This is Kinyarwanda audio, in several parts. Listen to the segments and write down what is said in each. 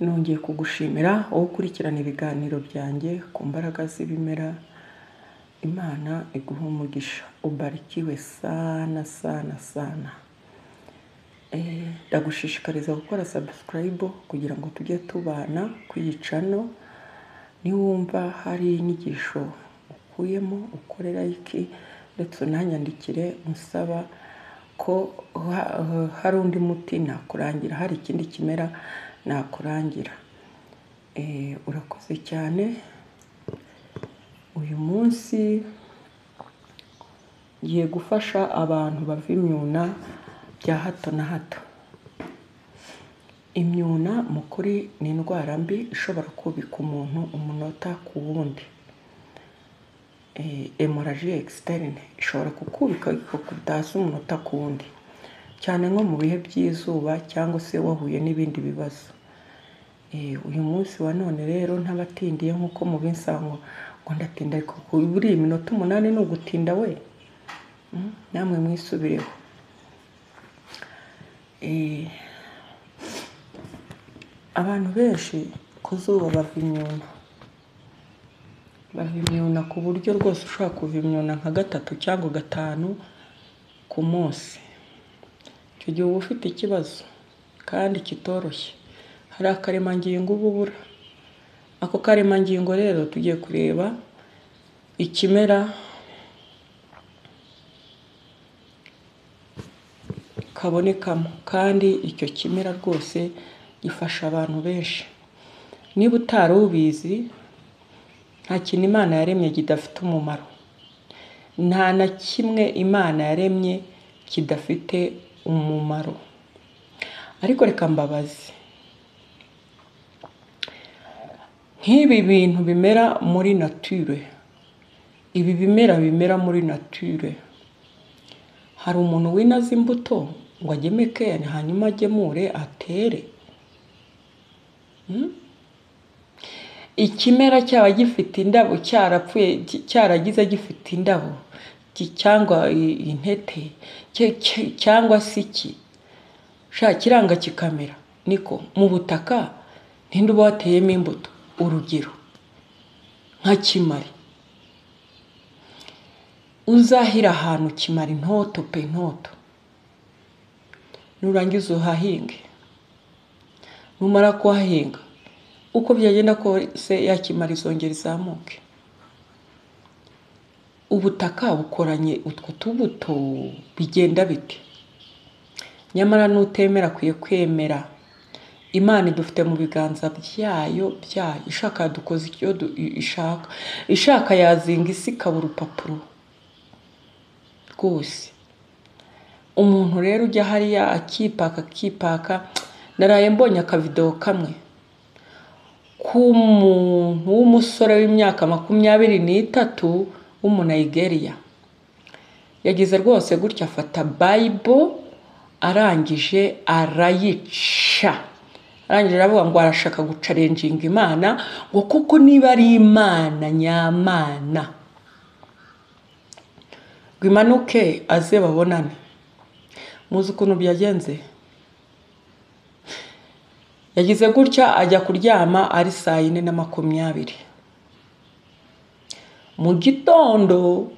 nongeye kugushimira wowe ukurikirana ibiganiro byanjye ku mbaraga z'ibimera. Imana iguha umugisha, ubarikiwe sana sana sana. Ndagushishikariza gukora subscribe kugira ngo tujye tubana ku iyi channel. Niwumva hari inyigisho ukuyemo ukorera iki, ndetse unanyandikire musaba ko hari undi muti nakurangira, hari ikindi kimera nakurangira. Urakoze cyane. Uyu munsi ngiye gufasha abantu bava imyuna bya hato na hato. Imyuna mu kuri ni indwara mbi ishobora kubika umuntu umunota ku wundi. Hemorrhagie externe ishobora kukubika ikakudasa umunota ku wundi, cyane nko mu bihe by'izuba cyangwa se wahuye n'ibindi bibazo. Uyu munsi wa none rero ntabatindiye nkuko mu binsango ngo ndatinda, ariko buri iminota 8 ni ugutinda we. Namwe mwisubireho. Abantu benshi kuzuba bava imyuna ku buryo rwose ushobora kuva imyuna nka 3 cyangwa 5 ku munsi. Icyo gihe uba ufite ikibazo kandi kitoroshye. Hari akaremangingo ubura. Ako karemangingo rero tugiye kureba ikimera kabonekamo, kandi icyo kimera rwose gifasha abantu benshi. Niba utari ubizi, nta kintu Imana yaremye kidafite umumaro. Nta na kimwe Imana yaremye kidafite umumaro. Ariko reka mbabaze, nk'ibi bintu bimera muri nature, ibi bimera bimera muri nature, hari umuntu winaza imbuto ngo agemeke hanyuma agemure atere? Ikimera cyaba gifite indabo, cyarapfuye cyaragize gifite indabo cyangwa intete cyangwa siki, kiranga kikamera. Niko mu butaka ntinde uba wateyemo imbuto. Urugero nka kimari, uzahira ahantu kimari ntoto pe ntoto, nurangiza uhahinge. Numara kuhahinga, uko byagenda kose ya kimari izongera izamuke. Ubutaka bukoranye utwo tubuto bigenda bite? Nyamara nutemera kwiye kwemera. Imana idufite mu biganza byayo. Ishaka dukoze icyo ishaka yazinga isi kabura urupapuro rwose. Umuntu rero ujya hariya akipaka. Naraye mbonye akavideo kamwe k'umuntu w'umusore w'imyaka 23 w'umunigeria. Yagize rwose gutya, afata Bible arangije arayica. Arangije aravuga ngo arashaka gucalenjinga Imana, ngo kuko niba ari Imana nyamana gwimanuke aze babonane. Muzi ukuntu byagenze? Yagize gutya ajya kuryama ari 4:20 mu gitondo.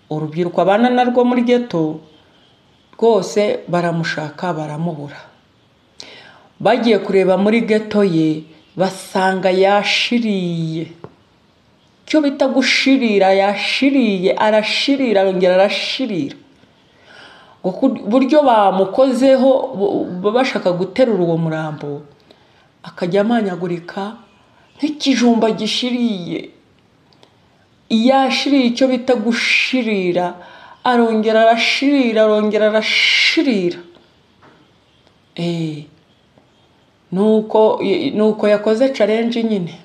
Urubyiruko abana narwo muri ghetto rwose baramushaka baramubura. Bagiye kureba muri ghetto ye basanga yashiriye. Cyo bita gushirira, yashiriye, arashirira, yongera arashirira. Buryo bamukozeho bashaka guterura uwo murambo, akajya amanyagurika nk'ikijumba gishiriye. Yashiriye, icyo bita gushirira, arongera arashirira, arongera arashirira. Nuko yakoze challenge nyine.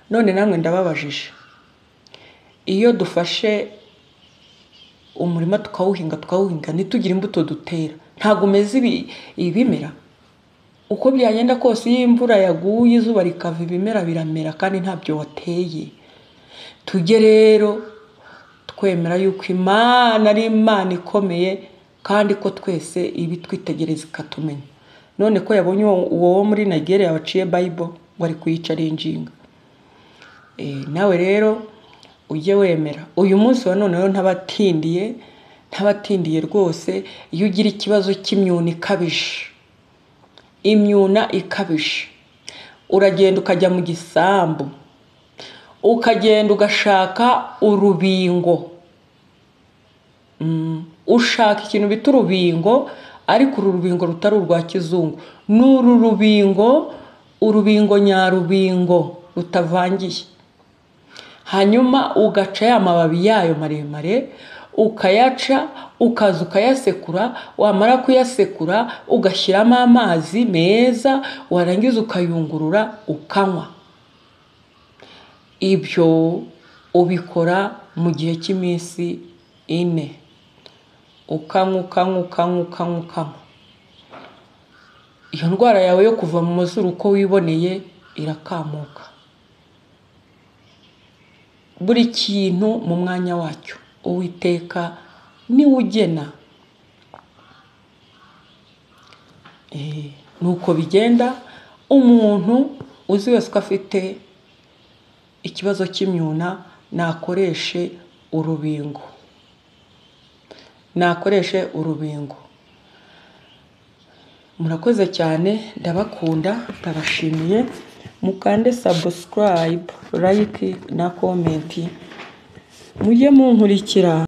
None namwe ndababajije, iyo dufashe umurima tukawuhinga ntitugire imbuto dutera, ntago umeze ibimera? Uko byagenda kose iyo imvura yaguye izuba rikava, ibimera biramera kandi ntabyo wateye. Tujye rero twemera yuko Imana ari Imana ikomeye, kandi ko twese ibi twitegereza ikatumenya. none ko yabonye uwo wo muri Nigeria waciye Bible ngo ari kuyicarinjinga. Nawe rero ujye wemera. Uyu munsi wa none rero ntabatindiye rwose. Iyo ugira ikibazo cy'imyuna ikabije, uragenda ukajya mu gisambu, ukagenda ugashaka urubingo. Ushaka ikintu bita urubingo, ariko uru rubingo rutari urwa kizungu, n'uru urubingo nyarubingo rutavangiye. Hanyuma ugaca ya mababi yayo maremare, ukayaca, ukaza ukayasekura, wamara kuyasekura ugashyiramo amazi meza, warangiza ukayungurura ukanywa. Ibyo ubikora mu gihe cy'iminsi 4. Ukanywa. Iyo ndwara yawe yo kuva mu mazuru uko wiboneye irakamuka. Buri kintu mu mwanya wacyo, Uwiteka niwe ugena. Nuko bigenda. Umuntu uzi wese ko afite ikibazo cy'imyuna nakoreshe urubingo. Murakoze cyane, ndabakunda, ndabashimiye. Mukande subscribe, like na comment. Mujye munkurikira.